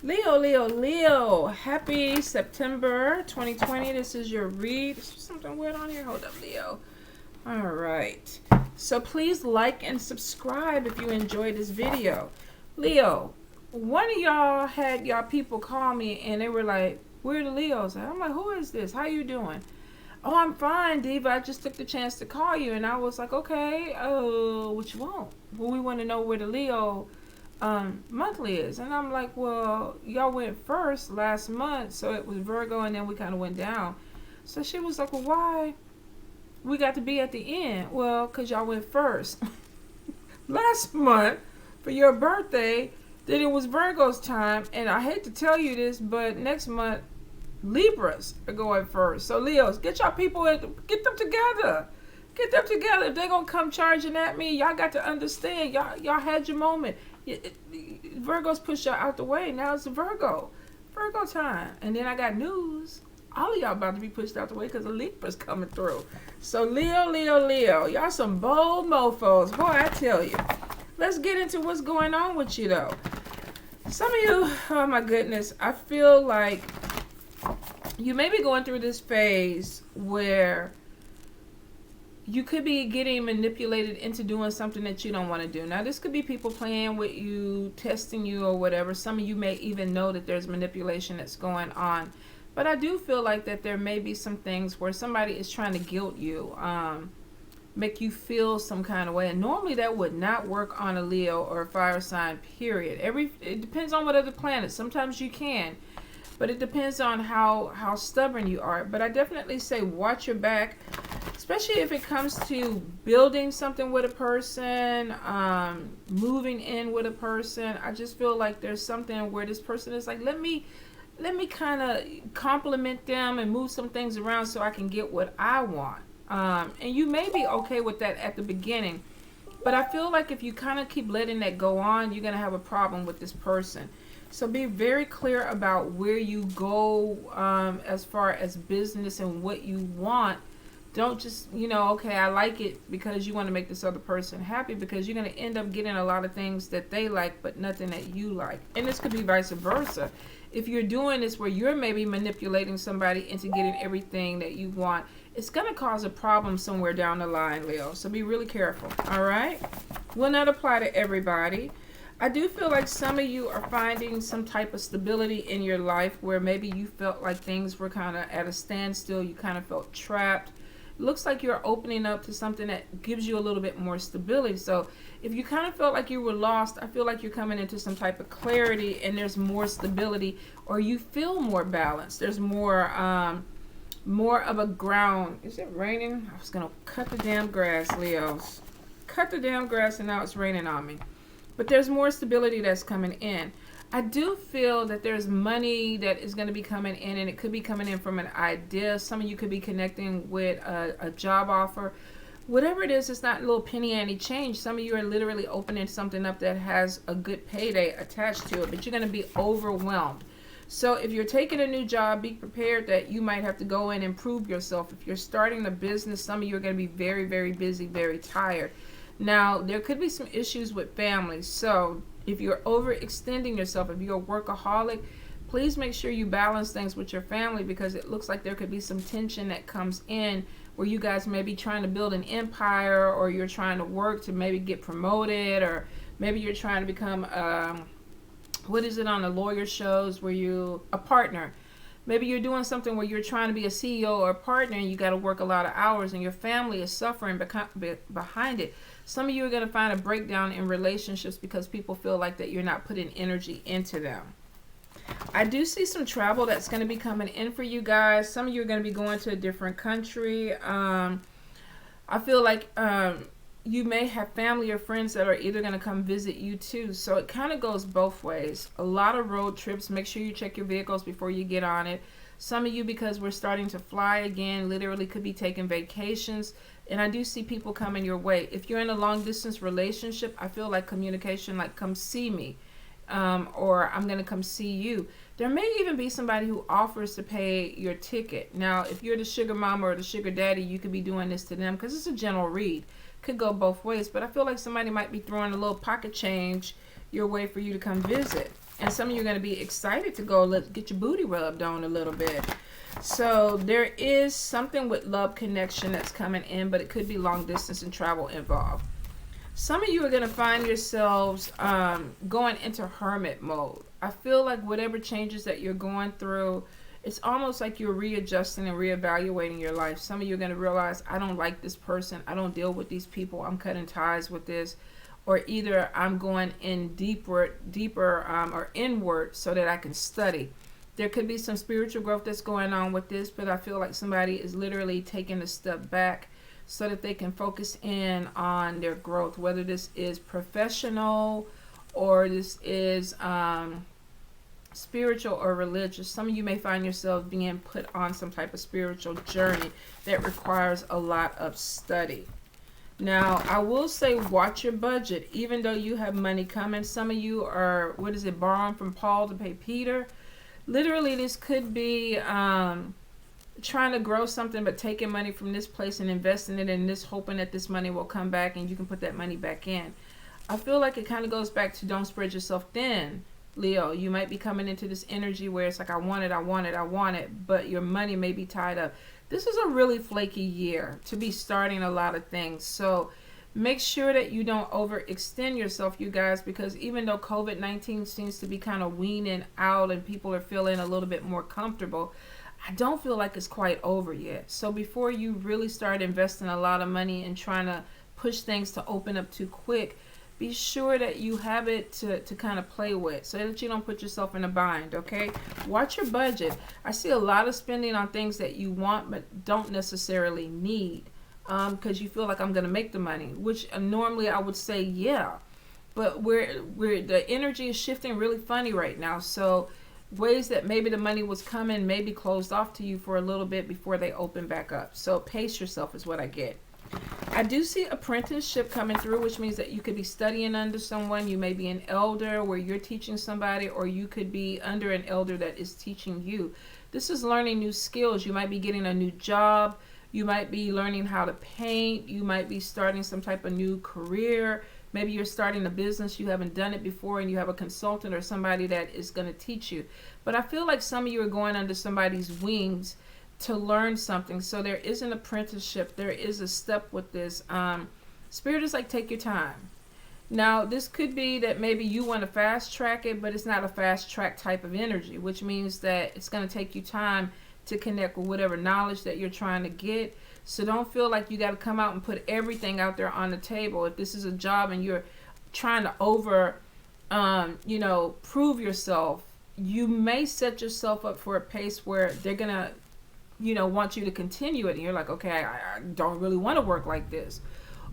Leo, Leo, Leo. Happy September 2020. This is your read. Is something weird on here? Hold up, Leo. All right. So please like and subscribe if you enjoyed this video. Leo, one of y'all had y'all people call me and they were like, "Where are the Leos?" I'm like, "Who is this? How you doing?" "Oh, I'm fine, Diva. I just took the chance to call you." And I was like, "Okay, what you want?" "Well, we want to know where the Leo monthly is." And I'm like, "Well, y'all went first last month, so it was Virgo, and then we kind of went down." So she was like, "Well, why we got to be at the end?" "Well, because y'all went first last month for your birthday. Then it was Virgo's time, and I hate to tell you this, but next month Libras are going first. So Leos, get y'all people in, get them together. Get them together. If they're gonna come charging at me, y'all got to understand. Y'all had your moment. Virgos push y'all out the way. Now it's Virgo time. And then I got news. All of y'all about to be pushed out the way because the Libras coming through. So Leo, Leo, Leo. Y'all some bold mofos. Boy, I tell you. Let's get into what's going on with you, though. Some of you, oh my goodness, I feel like you may be going through this phase where you could be getting manipulated into doing something that you don't want to do. Now, this could be people playing with you, testing you or whatever. Some of you may even know that there's manipulation that's going on. But I do feel like that there may be some things where somebody is trying to guilt you, make you feel some kind of way. And normally that would not work on a Leo or a fire sign, period. It depends on what other planets. Sometimes you can. But it depends on how stubborn you are. But I definitely say watch your back, especially if it comes to building something with a person, moving in with a person. I just feel like there's something where this person is like, let me kind of compliment them and move some things around so I can get what I want. And you may be okay with that at the beginning. But I feel like if you kind of keep letting that go on, you're going to have a problem with this person. So be very clear about where you go as far as business and what you want. Don't just, okay, I like it because you want to make this other person happy, because you're going to end up getting a lot of things that they like but nothing that you like. And this could be vice versa. If you're doing this where you're maybe manipulating somebody into getting everything that you want, it's going to cause a problem somewhere down the line, Leo. So be really careful, all right? Will not apply to everybody. I do feel like some of you are finding some type of stability in your life where maybe you felt like things were kind of at a standstill. You kind of felt trapped. It looks like you're opening up to something that gives you a little bit more stability. So if you kind of felt like you were lost, I feel like you're coming into some type of clarity and there's more stability, or you feel more balanced. There's more of a ground. Is it raining? I was going to cut the damn grass, Leos. Cut the damn grass and now it's raining on me. But there's more stability that's coming in. I do feel that there's money that is going to be coming in, and it could be coming in from an idea. Some of you could be connecting with a job offer. Whatever it is, it's not a little penny ante change. Some of you are literally opening something up that has a good payday attached to it, but you're going to be overwhelmed. So if you're taking a new job, be prepared that you might have to go in and prove yourself. If you're starting a business, some of you are going to be very, very busy, very tired. Now, there could be some issues with family. So if you're overextending yourself, if you're a workaholic, please make sure you balance things with your family, because it looks like there could be some tension that comes in where you guys may be trying to build an empire, or you're trying to work to maybe get promoted, or maybe you're trying to become, what is it on the lawyer shows where a partner. Maybe you're doing something where you're trying to be a CEO or a partner and you got to work a lot of hours and your family is suffering behind it. Some of you are going to find a breakdown in relationships because people feel like that you're not putting energy into them. I do see some travel that's going to be coming in for you guys. Some of you are going to be going to a different country. I feel like you may have family or friends that are either going to come visit you too. So it kind of goes both ways. A lot of road trips. Make sure you check your vehicles before you get on it. Some of you, because we're starting to fly again, literally could be taking vacations. And I do see people coming your way. If you're in a long distance relationship, I feel like communication, like come see me, or I'm going to come see you. There may even be somebody who offers to pay your ticket. Now, if you're the sugar mama or the sugar daddy, you could be doing this to them because it's a general read. Could go both ways, but I feel like somebody might be throwing a little pocket change your way for you to come visit. And some of you are going to be excited to go get your booty rubbed on a little bit. So there is something with love connection that's coming in, but it could be long distance and travel involved. Some of you are going to find yourselves going into hermit mode. I feel like whatever changes that you're going through, it's almost like you're readjusting and reevaluating your life. Some of you are going to realize, I don't like this person. I don't deal with these people. I'm cutting ties with this. Or either I'm going in deeper or inward so that I can study. There could be some spiritual growth that's going on with this, but I feel like somebody is literally taking a step back so that they can focus in on their growth, whether this is professional or this is spiritual or religious. Some of you may find yourselves being put on some type of spiritual journey that requires a lot of study. Now, I will say watch your budget, even though you have money coming. Some of you are, borrowing from Paul to pay Peter. Literally, this could be trying to grow something, but taking money from this place and investing it in this, hoping that this money will come back and you can put that money back in. I feel like it kind of goes back to don't spread yourself thin, Leo. You might be coming into this energy where it's like, I want it, but your money may be tied up. This is a really flaky year to be starting a lot of things. So make sure that you don't overextend yourself, you guys, because even though COVID-19 seems to be kind of weaning out and people are feeling a little bit more comfortable, I don't feel like it's quite over yet. So before you really start investing a lot of money and trying to push things to open up too quick, be sure that you have it to kind of play with so that you don't put yourself in a bind, okay? Watch your budget. I see a lot of spending on things that you want but don't necessarily need because you feel like I'm going to make the money, which normally I would say, yeah. But where the energy is shifting really funny right now. So ways that maybe the money was coming may be closed off to you for a little bit before they open back up. So pace yourself is what I get. I do see apprenticeship coming through, which means that you could be studying under someone. You may be an elder where you're teaching somebody, or you could be under an elder that is teaching you. This is learning new skills. You might be getting a new job. You might be learning how to paint. You might be starting some type of new career. Maybe you're starting a business. You haven't done it before and you have a consultant or somebody that is going to teach you. But I feel like some of you are going under somebody's wings to learn something. So there is an apprenticeship. There is a step with this. Spirit is like, take your time. Now, this could be that maybe you want to fast track it, but it's not a fast track type of energy, which means that it's going to take you time to connect with whatever knowledge that you're trying to get. So don't feel like you got to come out and put everything out there on the table. If this is a job and you're trying to prove yourself, you may set yourself up for a pace where they're going to want you to continue it, and you're like, okay, I don't really want to work like this.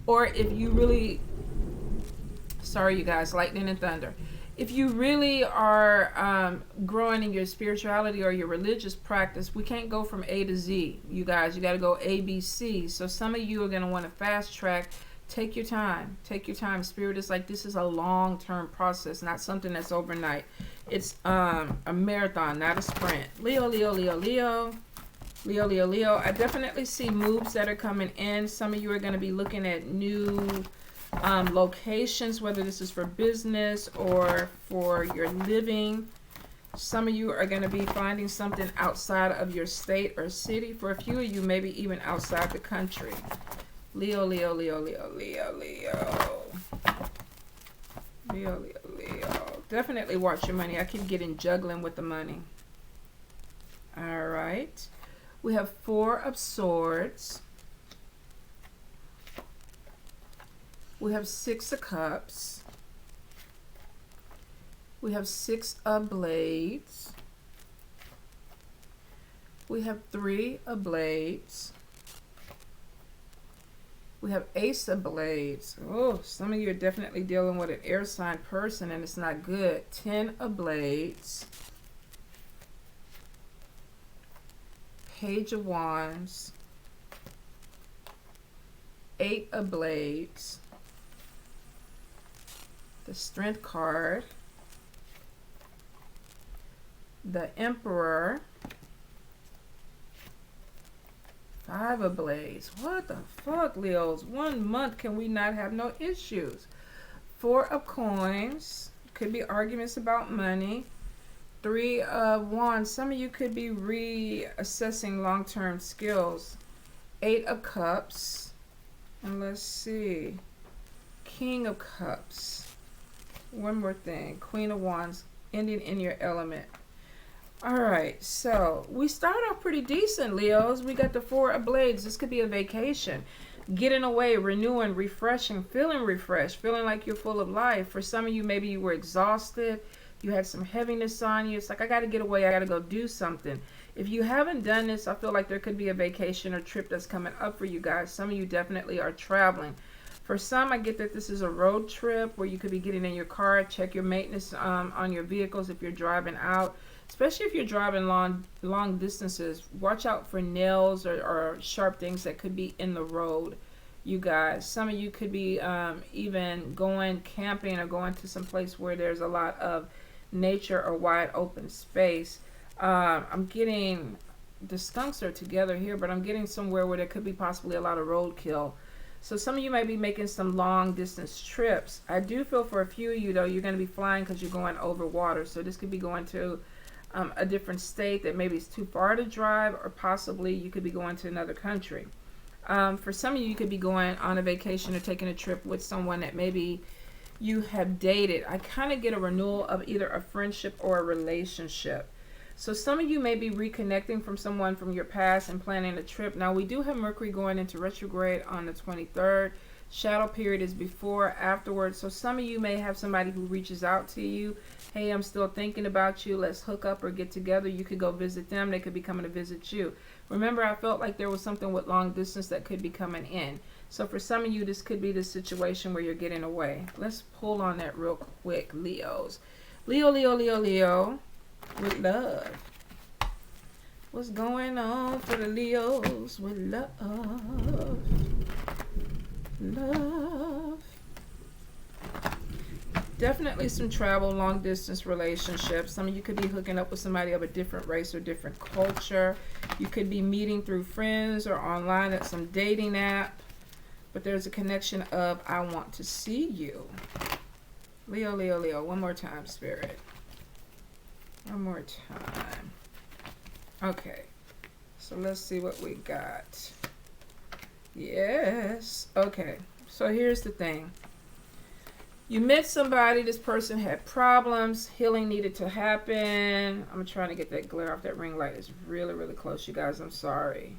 Or if you really, sorry you guys, lightning and thunder, if you really are growing in your spirituality or your religious practice, we can't go from A to Z, you guys. You got to go A, B, C. So some of you are going to want to fast track. Take your time. Spirit is like, this is a long-term process, not something that's overnight. It's a marathon, not a sprint. Leo. I definitely see moves that are coming in. Some of you are going to be looking at new locations, whether this is for business or for your living. Some of you are going to be finding something outside of your state or city. For a few of you, maybe even outside the country. Leo. Definitely watch your money. I keep getting juggling with the money. All right. We have 4 of Swords. We have 6 of Cups. We have 6 of Blades. We have 3 of Blades. We have Ace of Blades. Oh, some of you are definitely dealing with an air sign person and it's not good. 10 of Blades. Page of Wands. 8 of Blades. The Strength card. The Emperor. 5 of Blades. What the fuck, Leos? 1 month can we not have no issues? 4 of Coins. Could be arguments about money. 3 of Wands. Some of you could be reassessing long-term skills. 8 of Cups. And let's see. King of Cups. One more thing. Queen of Wands. Ending in your element. Alright, so we start off pretty decent, Leos. We got the 4 of Blades. This could be a vacation. Getting away, renewing, refreshing, feeling refreshed, feeling like you're full of life. For some of you, maybe you were exhausted. You had some heaviness on you. It's like, I got to get away. I got to go do something. If you haven't done this, I feel like there could be a vacation or trip that's coming up for you guys. Some of you definitely are traveling. For some, I get that this is a road trip where you could be getting in your car. Check your maintenance on your vehicles if you're driving out. Especially if you're driving long distances, watch out for nails or sharp things that could be in the road, you guys. Some of you could be even going camping or going to some place where there's a lot of nature or wide open space. I'm getting, the skunks are together here, but I'm getting somewhere where there could be possibly a lot of roadkill. So some of you might be making some long distance trips. I do feel for a few of you, though, you're going to be flying because you're going over water. So this could be going to a different state that maybe it's too far to drive, or possibly you could be going to another country. For some of you, you could be going on a vacation or taking a trip with someone that maybe you have dated. I kind of get a renewal of either a friendship or a relationship. So some of you may be reconnecting from someone from your past and planning a trip. Now, we do have Mercury going into retrograde on the 23rd. Shadow period is before, afterwards. So some of you may have somebody who reaches out to you. Hey, I'm still thinking about you. Let's hook up or get together. You could go visit them. They could be coming to visit you. Remember, I felt like there was something with long distance that could be coming in. So for some of you, this could be the situation where you're getting away. Let's pull on that real quick, Leos. Leo, Leo, Leo, Leo. With love. What's going on for the Leos with love? Love. Definitely some travel, long distance relationships. Some of you could be hooking up with somebody of a different race or different culture. You could be meeting through friends or online at some dating app. But there's a connection of, I want to see you. Leo, Leo, Leo. One more time, Spirit. One more time. Okay. So let's see what we got. Yes. Okay. So here's the thing. You met somebody, this person had problems, healing needed to happen. I'm trying to get that glare off that ring light. It's really, really close, you guys. I'm sorry.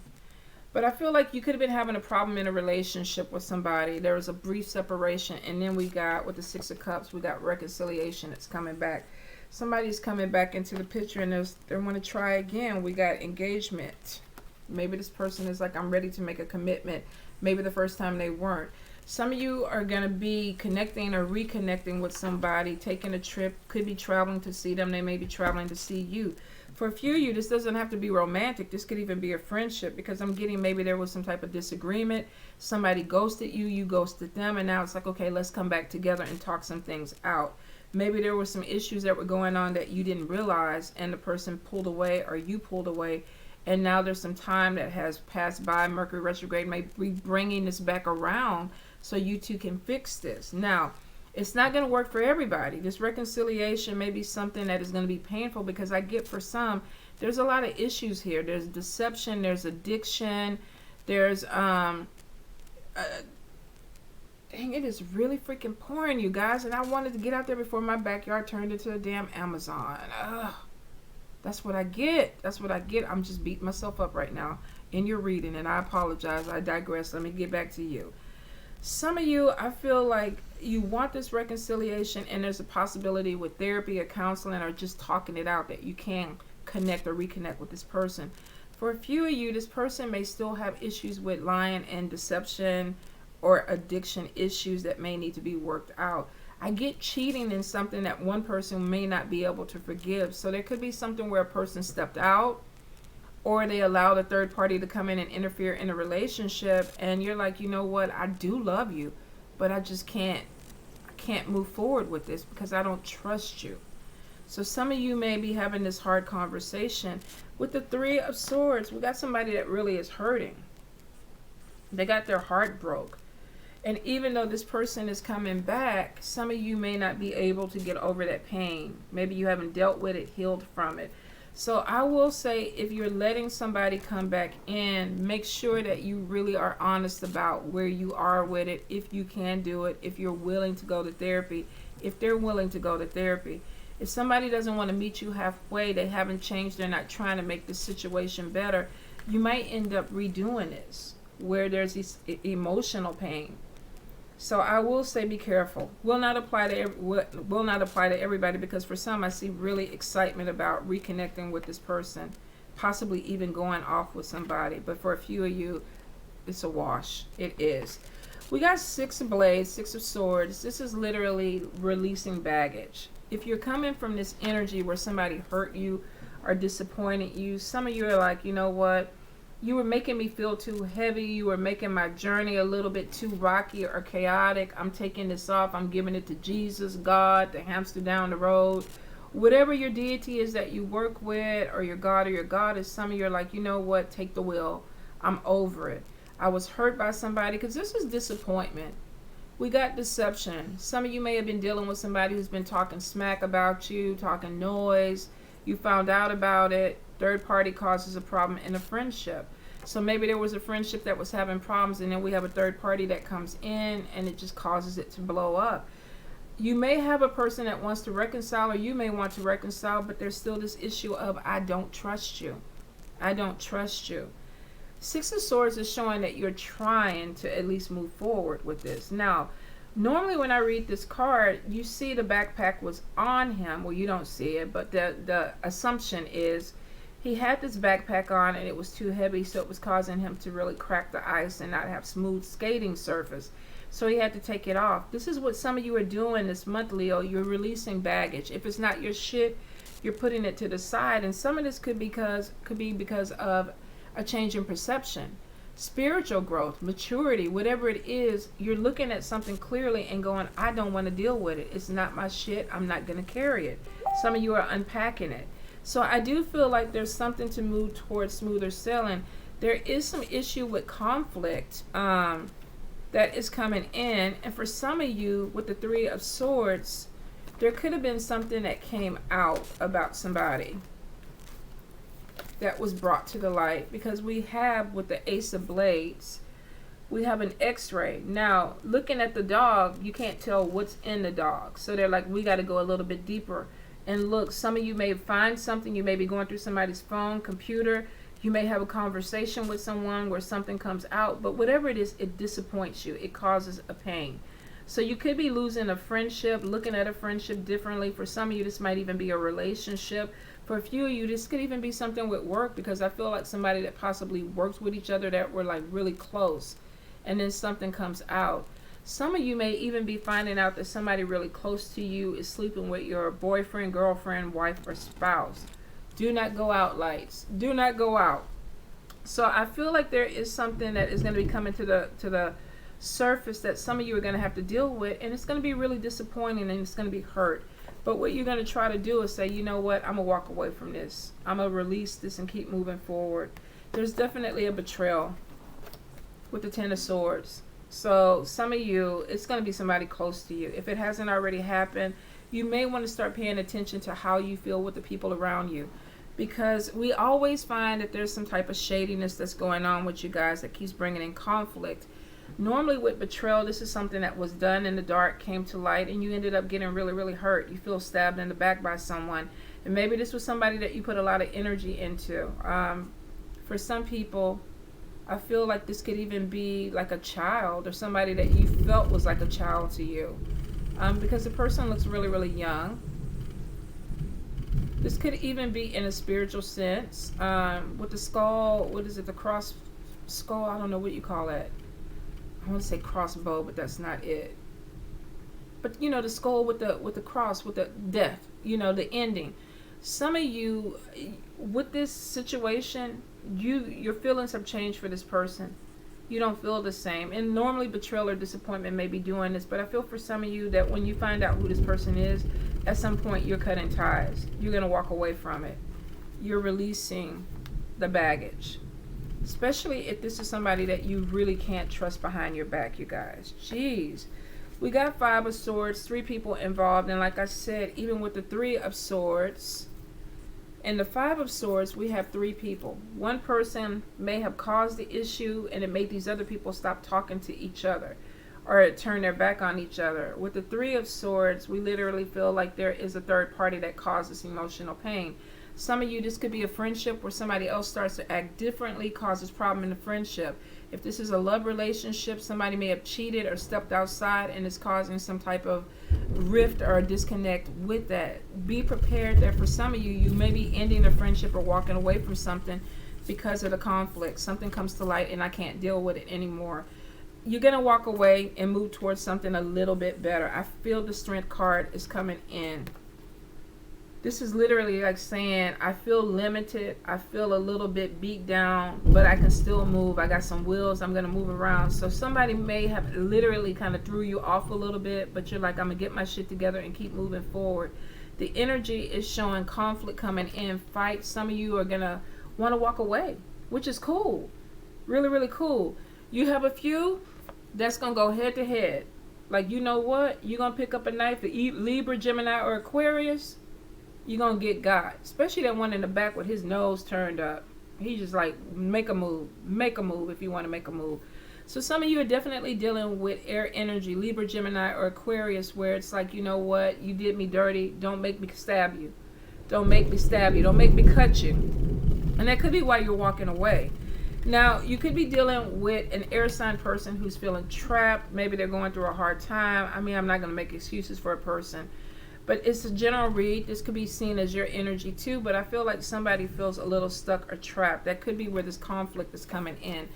But I feel like you could have been having a problem in a relationship with somebody. There was a brief separation, and then we got, with the 6 of Cups, we got reconciliation that's coming back. Somebody's coming back into the picture, and they want to try again. We got engagement. Maybe this person is like, I'm ready to make a commitment. Maybe the first time they weren't. Some of you are going to be connecting or reconnecting with somebody, taking a trip, could be traveling to see them. They may be traveling to see you. For a few of you, this doesn't have to be romantic. This could even be a friendship, because I'm getting maybe there was some type of disagreement. Somebody ghosted you, you ghosted them, and now it's like, okay, let's come back together and talk some things out. Maybe there were some issues that were going on that you didn't realize, and the person pulled away or you pulled away. And now there's some time that has passed by. Mercury retrograde may be bringing this back around so you two can fix this. Now, it's not going to work for everybody. This reconciliation may be something that is going to be painful, because I get for some, there's a lot of issues here. There's deception, there's addiction, there's, dang, it is really freaking pouring, you guys. And I wanted to get out there before my backyard turned into a damn Amazon. Ugh. That's what I get. That's what I get. I'm just beating myself up right now in your reading, and I apologize. I digress. Let me get back to you. Some of you, I feel like you want this reconciliation, and there's a possibility with therapy or counseling or just talking it out that you can connect or reconnect with this person. For a few of you, this person may still have issues with lying and deception or addiction issues that may need to be worked out. I get cheating in something that one person may not be able to forgive. So there could be something where a person stepped out, or they allowed a third party to come in and interfere in a relationship, and you're like, you know what, I do love you, but I just can't move forward with this because I don't trust you. So some of you may be having this hard conversation. With the 3 of Swords, we got somebody that really is hurting. They got their heart broke. And even though this person is coming back, some of you may not be able to get over that pain. Maybe you haven't dealt with it, healed from it. So I will say, if you're letting somebody come back in, make sure that you really are honest about where you are with it, if you can do it, if you're willing to go to therapy, if they're willing to go to therapy. If somebody doesn't want to meet you halfway, they haven't changed, they're not trying to make the situation better, you might end up redoing this, where there's this emotional pain. So I will say, be careful. Will not apply to everybody, because for some I see really excitement about reconnecting with this person, possibly even going off with somebody. But for a few of you, it's a wash. It is. We got 6 of blades, 6 of swords. This is literally releasing baggage. If you're coming from this energy where somebody hurt you or disappointed you, some of you are like, you know what? You were making me feel too heavy. You were making my journey a little bit too rocky or chaotic. I'm taking this off. I'm giving it to Jesus, God, the hamster down the road. Whatever your deity is that you work with, or your God or your goddess, some of you are like, you know what? Take the wheel. I'm over it. I was hurt by somebody, because this is disappointment. We got deception. Some of you may have been dealing with somebody who's been talking smack about you, talking noise. You found out about it. Third party causes a problem in a friendship. So maybe there was a friendship that was having problems, and then we have a third party that comes in and it just causes it to blow up. You may have a person that wants to reconcile, or you may want to reconcile, but there's still this issue of, I don't trust you. I don't trust you. 6 of Swords is showing that you're trying to at least move forward with this. Now, normally when I read this card, you see the backpack was on him. Well, you don't see it, but the assumption is he had this backpack on and it was too heavy, so it was causing him to really crack the ice and not have smooth skating surface. So he had to take it off. This is what some of you are doing this month, Leo. You're releasing baggage. If it's not your shit, you're putting it to the side. And some of this could be because of a change in perception, spiritual growth, maturity, whatever it is. You're looking at something clearly and going, I don't want to deal with it. It's not my shit. I'm not going to carry it. Some of you are unpacking it. So I do feel like there's something to move towards smoother sailing. There is some issue with conflict that is coming in. And for some of you, with the 3 of Swords, there could have been something that came out about somebody that was brought to the light. Because we have, with the Ace of Blades, we have an x-ray. Now, looking at the dog, you can't tell what's in the dog. So they're like, we got to go a little bit deeper and look. Some of you may find something. You may be going through somebody's phone, computer. You may have a conversation with someone where something comes out. But whatever it is, it disappoints you. It causes a pain. So you could be losing a friendship, looking at a friendship differently. For some of you, this might even be a relationship. For a few of you, this could even be something with work, because I feel like somebody that possibly works with each other that were like really close, and then something comes out. Some of you may even be finding out that somebody really close to you is sleeping with your boyfriend, girlfriend, wife, or spouse. Do not go out, lights. Do not go out. So I feel like there is something that is going to be coming to the surface that some of you are going to have to deal with, and it's going to be really disappointing, and it's going to be hurt. But what you're going to try to do is say, you know what, I'm going to walk away from this. I'm going to release this and keep moving forward. There's definitely a betrayal with the 10 of Swords. So some of you, it's going to be somebody close to you. If it hasn't already happened, you may want to start paying attention to how you feel with the people around you. Because we always find that there's some type of shadiness that's going on with you guys that keeps bringing in conflict. Normally with betrayal, this is something that was done in the dark, came to light, and you ended up getting really, really hurt. You feel stabbed in the back by someone. And maybe this was somebody that you put a lot of energy into. For some people, I feel like this could even be like a child, or somebody that you felt was like a child to you. Because the person looks really, really young. This could even be in a spiritual sense. With the skull, what is it, the cross skull? I don't know what you call it. I want to say crossbow, but that's not it. But you know, the skull with the cross, with the death, you know, the ending. Some of you, with this situation, your feelings have changed for this person. You don't feel the same. And normally betrayal or disappointment may be doing this, but I feel for some of you that when you find out who this person is, at some point you're cutting ties. You're going to walk away from it. You're releasing the baggage. Especially if this is somebody that you really can't trust behind your back, you guys. Jeez. We got Five of Swords, 3 people involved. And like I said, even with the 3 of Swords and the 5 of Swords, we have 3 people. One person may have caused the issue and it made these other people stop talking to each other or turn their back on each other. With the 3 of Swords, we literally feel like there is a third party that causes emotional pain. Some of you, this could be a friendship where somebody else starts to act differently, causes problem in the friendship. If this is a love relationship, somebody may have cheated or stepped outside and is causing some type of rift or disconnect with that. Be prepared that for some of you, you may be ending a friendship or walking away from something because of the conflict. Something comes to light and I can't deal with it anymore. You're going to walk away and move towards something a little bit better. I feel the Strength card is coming in. This is literally like saying, I feel limited. I feel a little bit beat down, but I can still move. I got some wheels. I'm going to move around. So somebody may have literally kind of threw you off a little bit, but you're like, I'm going to get my shit together and keep moving forward. The energy is showing conflict coming in, fight. Some of you are going to want to walk away, which is cool. Really, really cool. You have a few that's going to go head to head. Like, you know what? You're going to pick up a knife to eat Libra, Gemini, or Aquarius. You're going to get God. Especially that one in the back with his nose turned up. He just like, make a move. Make a move if you want to make a move. So some of you are definitely dealing with air energy, Libra, Gemini, or Aquarius, where it's like, you know what? You did me dirty. Don't make me stab you. Don't make me stab you. Don't make me cut you. And that could be why you're walking away. Now, you could be dealing with an air sign person who's feeling trapped. Maybe they're going through a hard time. I mean, I'm not going to make excuses for a person. But it's a general read. This could be seen as your energy too, but I feel like somebody feels a little stuck or trapped. That could be where this conflict is coming in.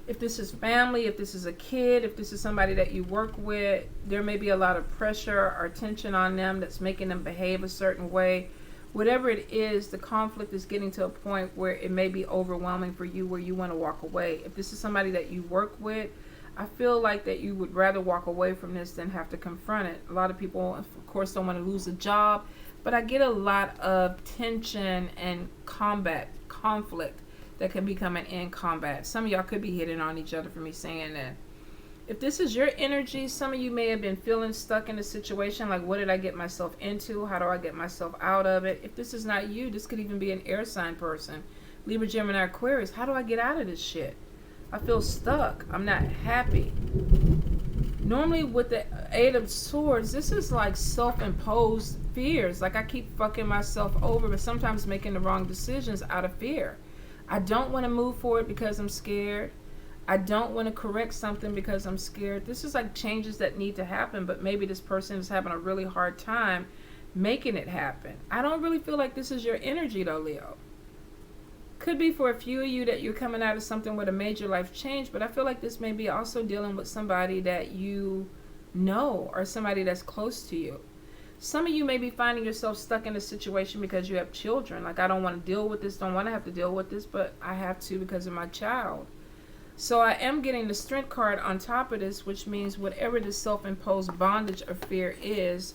If this is family, if this is a kid, if this is somebody that you work with, there may be a lot of pressure or tension on them that's making them behave a certain way. Whatever it is, the conflict is getting to a point where it may be overwhelming for you, where you want to walk away. If this is somebody that you work with, I feel like that you would rather walk away from this than have to confront it. A lot of people, of course, don't want to lose a job, but I get a lot of tension and conflict that can be coming in combat. Some of y'all could be hitting on each other for me saying that. If this is your energy, some of you may have been feeling stuck in a situation like, what did I get myself into? How do I get myself out of it? If this is not you, this could even be an air sign person. Libra, Gemini, Aquarius. How do I get out of this shit? I feel stuck. I'm not happy. Normally with the 8 of Swords, this is like self-imposed fears. Like I keep fucking myself over, but sometimes making the wrong decisions out of fear. I don't want to move forward because I'm scared. I don't want to correct something because I'm scared. This is like changes that need to happen, but maybe this person is having a really hard time making it happen. I don't really feel like this is your energy though, Leo. Could be for a few of you that you're coming out of something with a major life change, but I feel like this may be also dealing with somebody that you know or somebody that's close to you. Some of you may be finding yourself stuck in a situation because you have children. Like, I don't want to deal with this, don't want to have to deal with this, but I have to because of my child. So I am getting the Strength card on top of this, which means whatever the self-imposed bondage or fear is,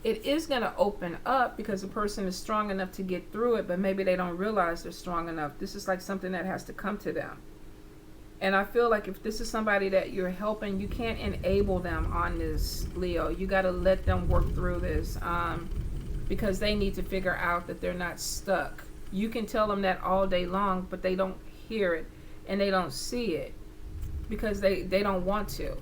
it is going to open up because the person is strong enough to get through it, but maybe they don't realize they're strong enough. This is like something that has to come to them. And I feel like if this is somebody that you're helping, you can't enable them on this, Leo. You got to let them work through this because they need to figure out that they're not stuck. You can tell them that all day long, but they don't hear it and they don't see it because they don't want to.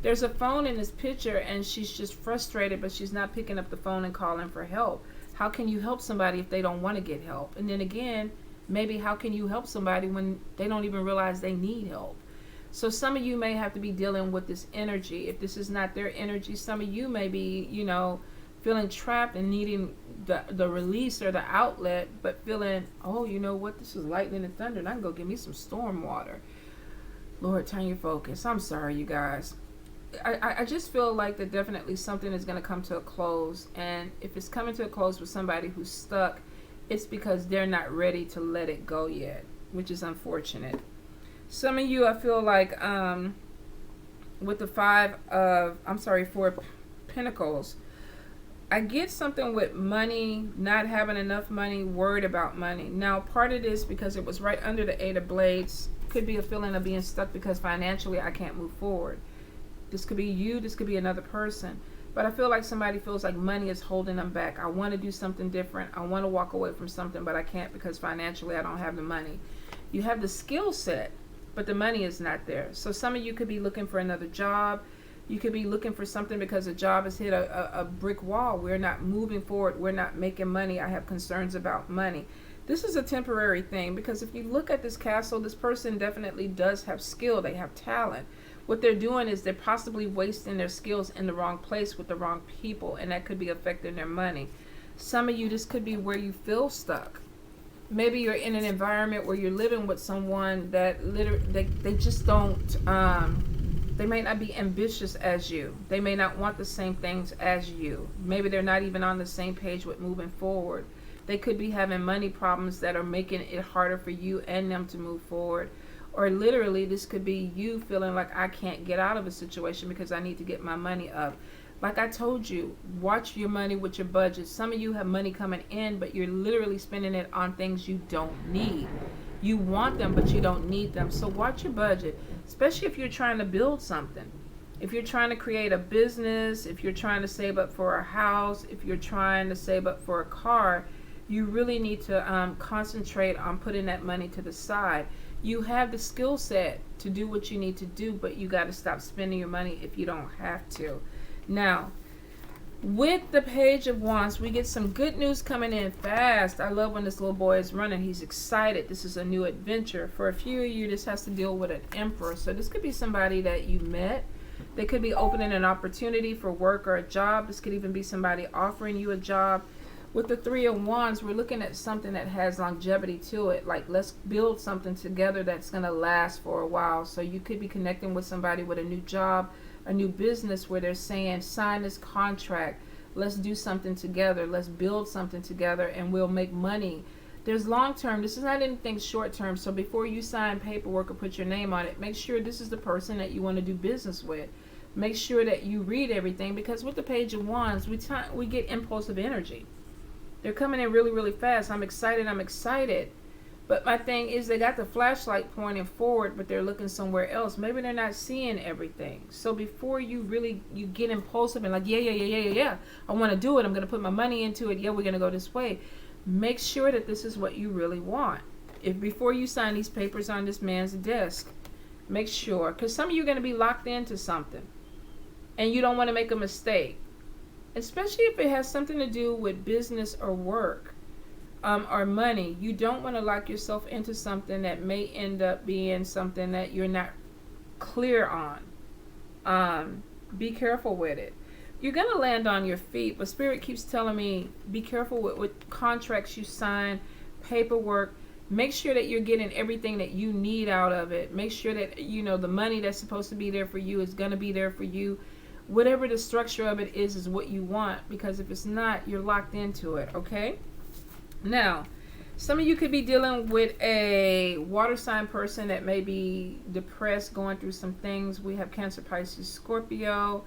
There's a phone in this picture and she's just frustrated, but she's not picking up the phone and calling for help. How can you help somebody if they don't want to get help? And then again, maybe how can you help somebody when they don't even realize they need help? So some of you may have to be dealing with this energy. If this is not their energy, some of you may be, you know, feeling trapped and needing the release or the outlet, but feeling, oh, you know what, this is lightning and thunder and I can go get me some storm water. Lord, turn your focus. I'm sorry, you guys. I just feel like that definitely something is going to come to a close, and if it's coming to a close with somebody who's stuck, it's because they're not ready to let it go yet, which is unfortunate. Some of you, I feel like with the 4 Pentacles, I get something with money, not having enough money, worried about money. Now, part of this because it was right under the 8 of Blades, could be a feeling of being stuck because financially I can't move forward. This could be you, this could be another person. But I feel like somebody feels like money is holding them back. I want to do something different. I want to walk away from something, but I can't because financially I don't have the money. You have the skill set, but the money is not there. So some of you could be looking for another job. You could be looking for something because a job has hit a brick wall. We're not moving forward. We're not making money. I have concerns about money. This is a temporary thing because if you look at this castle, this person definitely does have skill. They have talent. What they're doing is they're possibly wasting their skills in the wrong place with the wrong people, and that could be affecting their money. Some of you, this could be where you feel stuck. Maybe you're in an environment where you're living with someone that they just don't, they may not be ambitious as you. They may not want the same things as you. Maybe they're not even on the same page with moving forward. They could be having money problems that are making it harder for you and them to move forward. Or literally, this could be you feeling like I can't get out of a situation because I need to get my money up. Like I told you, watch your money with your budget. Some of you have money coming in, but you're literally spending it on things you don't need. You want them, but you don't need them. So watch your budget, especially if you're trying to build something. If you're trying to create a business, if you're trying to save up for a house, if you're trying to save up for a car, you really need to concentrate on putting that money to the side. You have the skill set to do what you need to do, but you got to stop spending your money if you don't have to. Now, with the Page of Wands, we get some good news coming in fast. I love when this little boy is running. He's excited. This is a new adventure. For a few of you, this has to deal with an emperor. So this could be somebody that you met. They could be opening an opportunity for work or a job. This could even be somebody offering you a job. With the Three of Wands, we're looking at something that has longevity to it. Like, let's build something together that's going to last for a while. So you could be connecting with somebody with a new job, a new business where they're saying, sign this contract. Let's do something together. Let's build something together and we'll make money. There's long term. This is not anything short term. So before you sign paperwork or put your name on it, make sure this is the person that you want to do business with. Make sure that you read everything, because with the Page of Wands, we get impulsive energy. They're coming in really, really fast. I'm excited. But my thing is, they got the flashlight pointing forward, but they're looking somewhere else. Maybe they're not seeing everything. So before you get impulsive and like, yeah, I want to do it. I'm going to put my money into it. Yeah, we're going to go this way. Make sure that this is what you really want. If before you sign these papers on this man's desk, make sure, because some of you are going to be locked into something and you don't want to make a mistake. Especially if it has something to do with business or work or money. You don't want to lock yourself into something that may end up being something that you're not clear on. Be careful with it. You're going to land on your feet, but Spirit keeps telling me, be careful with contracts you sign, paperwork. Make sure that you're getting everything that you need out of it. Make sure that, the money that's supposed to be there for you is going to be there for you. Whatever the structure of it is what you want, because if it's not, you're locked into it, okay? Now, some of you could be dealing with a water sign person that may be depressed, going through some things. We have Cancer, Pisces, Scorpio.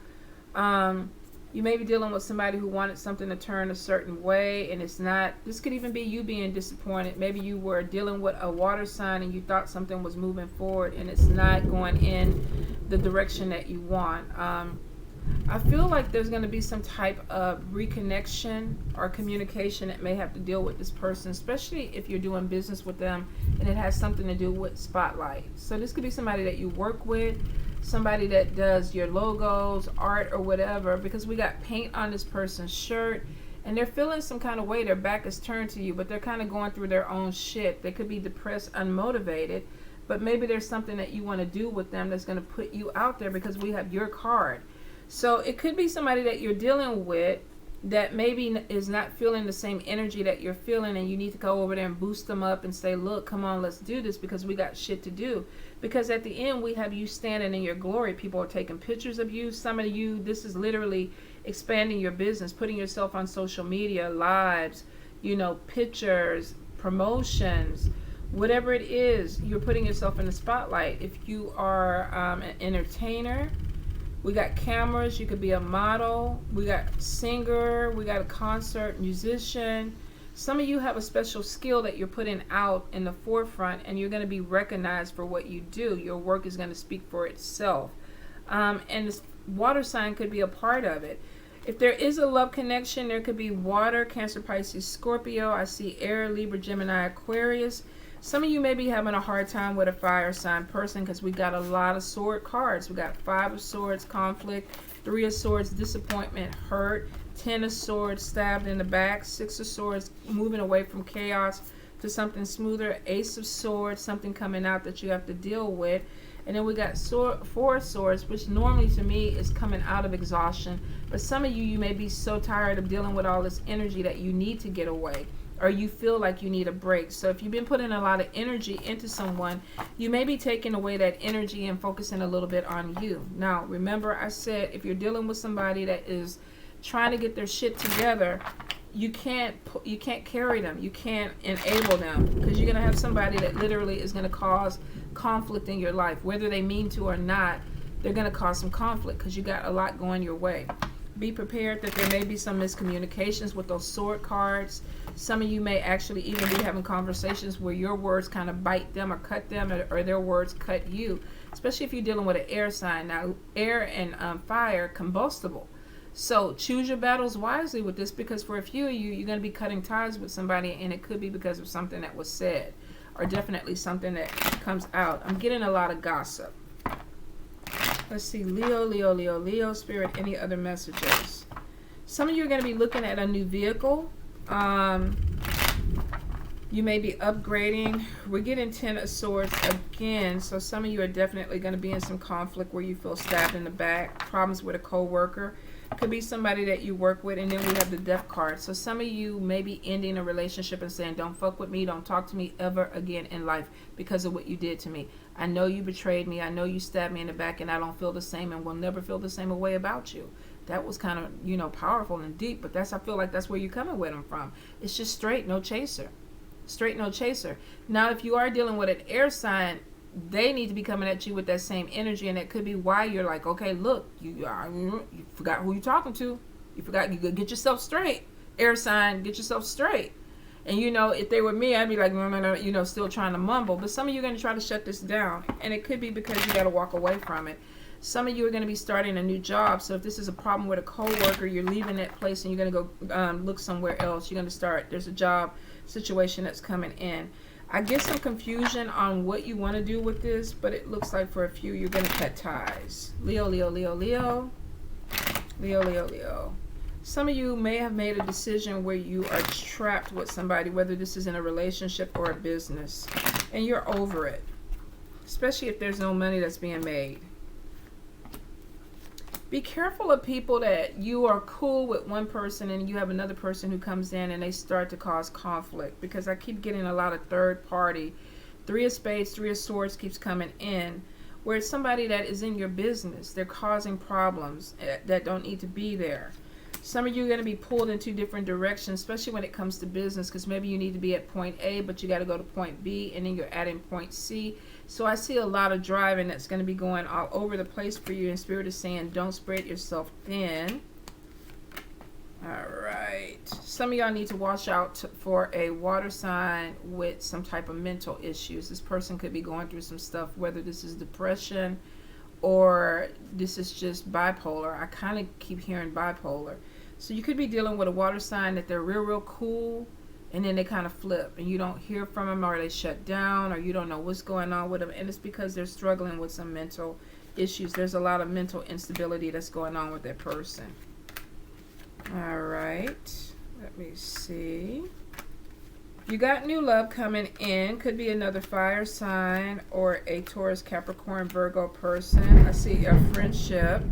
You may be dealing with somebody who wanted something to turn a certain way, and it's not. This could even be you being disappointed. Maybe you were dealing with a water sign and you thought something was moving forward, and it's not going in the direction that you want. I feel like there's going to be some type of reconnection or communication that may have to deal with this person, especially if you're doing business with them and it has something to do with spotlight. So this could be somebody that you work with, somebody that does your logos, art, or whatever, because we got paint on this person's shirt and they're feeling some kind of way. Their back is turned to you, but they're kind of going through their own shit. They could be depressed, unmotivated, but maybe there's something that you want to do with them that's going to put you out there, because we have your card. So it could be somebody that you're dealing with that maybe is not feeling the same energy that you're feeling, and you need to go over there and boost them up and say, look, come on, let's do this, because we got shit to do. Because at the end, we have you standing in your glory. People are taking pictures of you. Some of you, this is literally expanding your business, putting yourself on social media, lives, pictures, promotions, whatever it is, you're putting yourself in the spotlight. If you are an entertainer, we got cameras. You could be a model. We got singer. We got a concert musician. Some of you have a special skill that you're putting out in the forefront, and you're going to be recognized for what you do. Your work is going to speak for itself. And this water sign could be a part of it. If there is a love connection, there could be water, Cancer, Pisces, Scorpio. I see air, Libra, Gemini, Aquarius. Some of you may be having a hard time with a fire sign person because we got a lot of sword cards. We got 5 of swords, conflict, 3 of swords, disappointment, hurt, 10 of swords, stabbed in the back, 6 of swords, moving away from chaos to something smoother, ace of swords, something coming out that you have to deal with. And then we got 4 of swords, which normally to me is coming out of exhaustion. But some of you, you may be so tired of dealing with all this energy that you need to get away, or you feel like you need a break. So if you've been putting a lot of energy into someone, you may be taking away that energy and focusing a little bit on you. Now, remember I said if you're dealing with somebody that is trying to get their shit together, you can't carry them. You can't enable them, because you're going to have somebody that literally is going to cause conflict in your life. Whether they mean to or not, they're going to cause some conflict because you got a lot going your way. Be prepared that there may be some miscommunications with those sword cards. Some of you may actually even be having conversations where your words kind of bite them or cut them, or their words cut you, especially if you're dealing with an air sign. Now, air and fire, combustible. So choose your battles wisely with this, because for a few of you, you're going to be cutting ties with somebody, and it could be because of something that was said, or definitely something that comes out. I'm getting a lot of gossip. Let's see, Leo, Leo, Leo, Leo, Spirit, any other messages? Some of you are going to be looking at a new vehicle. You may be upgrading. We're getting 10 of swords again. So some of you are definitely going to be in some conflict where you feel stabbed in the back. Problems with a co-worker. Could be somebody that you work with. And then we have the death card. So some of you may be ending a relationship and saying, don't fuck with me. Don't talk to me ever again in life because of what you did to me. I know you betrayed me. I know you stabbed me in the back, and I don't feel the same and will never feel the same way about you. That was kind of, powerful and deep, but I feel like that's where you're coming with them from. It's just straight, no chaser. Straight, no chaser. Now, if you are dealing with an air sign, they need to be coming at you with that same energy, and that could be why you're like, okay, look, you forgot who you're talking to. You forgot, you get yourself straight. Air sign, get yourself straight. And, if they were me, I'd be like, no, still trying to mumble. But some of you are going to try to shut this down. And it could be because you got to walk away from it. Some of you are going to be starting a new job. So if this is a problem with a coworker, you're leaving that place and you're going to go look somewhere else. You're going to start. There's a job situation that's coming in. I get some confusion on what you want to do with this. But it looks like for a few, you're going to cut ties. Leo, Leo, Leo, Leo. Leo, Leo, Leo. Some of you may have made a decision where you are trapped with somebody, whether this is in a relationship or a business, and you're over it, especially if there's no money that's being made. Be careful of people that you are cool with one person and you have another person who comes in and they start to cause conflict, because I keep getting a lot of third party. 3 of spades, 3 of swords keeps coming in, where it's somebody that is in your business. They're causing problems that don't need to be there. Some of you are going to be pulled in 2 different directions, especially when it comes to business, because maybe you need to be at point A, but you got to go to point B, and then you're adding point C. So I see a lot of driving that's going to be going all over the place for you, and Spirit is saying don't spread yourself thin. All right. Some of y'all need to watch out for a water sign with some type of mental issues. This person could be going through some stuff, whether this is depression or this is just bipolar. I kind of keep hearing bipolar. So you could be dealing with a water sign that they're real, real cool, and then they kind of flip, and you don't hear from them, or they shut down, or you don't know what's going on with them, and it's because they're struggling with some mental issues. There's a lot of mental instability that's going on with that person. All right. Let me see. You got new love coming in. Could be another fire sign or a Taurus, Capricorn, Virgo person. I see a friendship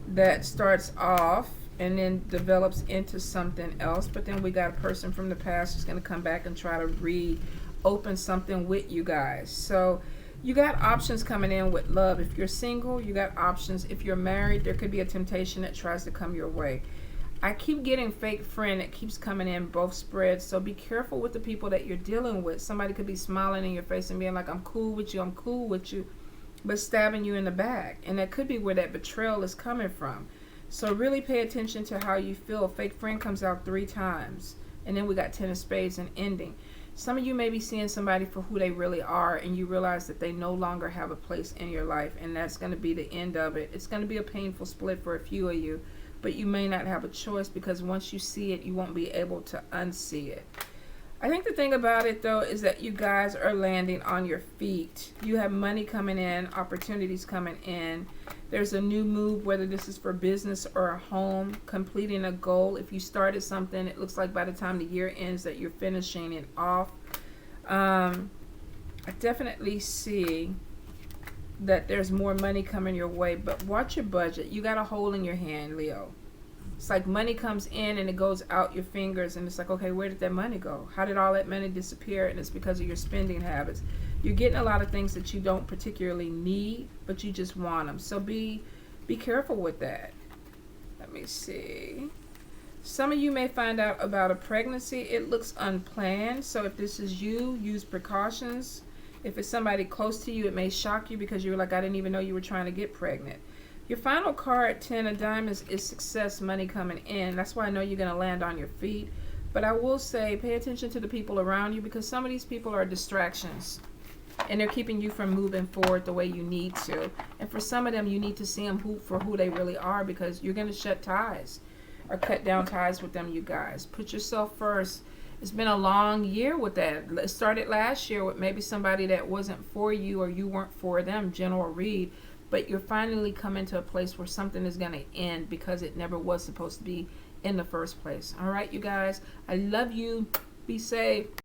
that starts off and then develops into something else. But then we got a person from the past who's going to come back and try to reopen something with you guys. So you got options coming in with love. If you're single, you got options. If you're married, there could be a temptation that tries to come your way. I keep getting fake friend that keeps coming in both spreads. So be careful with the people that you're dealing with. Somebody could be smiling in your face and being like, I'm cool with you, but stabbing you in the back. And that could be where that betrayal is coming from. So really pay attention to how you feel. Fake friend comes out 3 times. And then we got 10 of spades and ending. Some of you may be seeing somebody for who they really are, and you realize that they no longer have a place in your life, and that's going to be the end of it. It's going to be a painful split for a few of you, but you may not have a choice, because once you see it, you won't be able to unsee it. I think the thing about it, though, is that you guys are landing on your feet. You have money coming in, opportunities coming in. There's a new move, whether this is for business or a home, completing a goal. If you started something, it looks like by the time the year ends that you're finishing it off. I definitely see that there's more money coming your way, but watch your budget. You got a hole in your hand, Leo. It's like money comes in and it goes out your fingers, and it's like, okay, where did that money go? How did all that money disappear? And it's because of your spending habits. You're getting a lot of things that you don't particularly need, but you just want them. So be careful with that. Let me see. Some of you may find out about a pregnancy. It looks unplanned. So if this is you, use precautions. If it's somebody close to you, it may shock you because you're like, I didn't even know you were trying to get pregnant. Your final card, 10 of diamonds, is success, money coming in. That's why I know you're going to land on your feet. But I will say, pay attention to the people around you, because some of these people are distractions. And they're keeping you from moving forward the way you need to. And for some of them, you need to see them for who they really are, because you're going to shut ties or cut down ties with them, you guys. Put yourself first. It's been a long year with that. It started last year with maybe somebody that wasn't for you or you weren't for them, general read. But you're finally coming to a place where something is going to end because it never was supposed to be in the first place. All right, you guys. I love you. Be safe.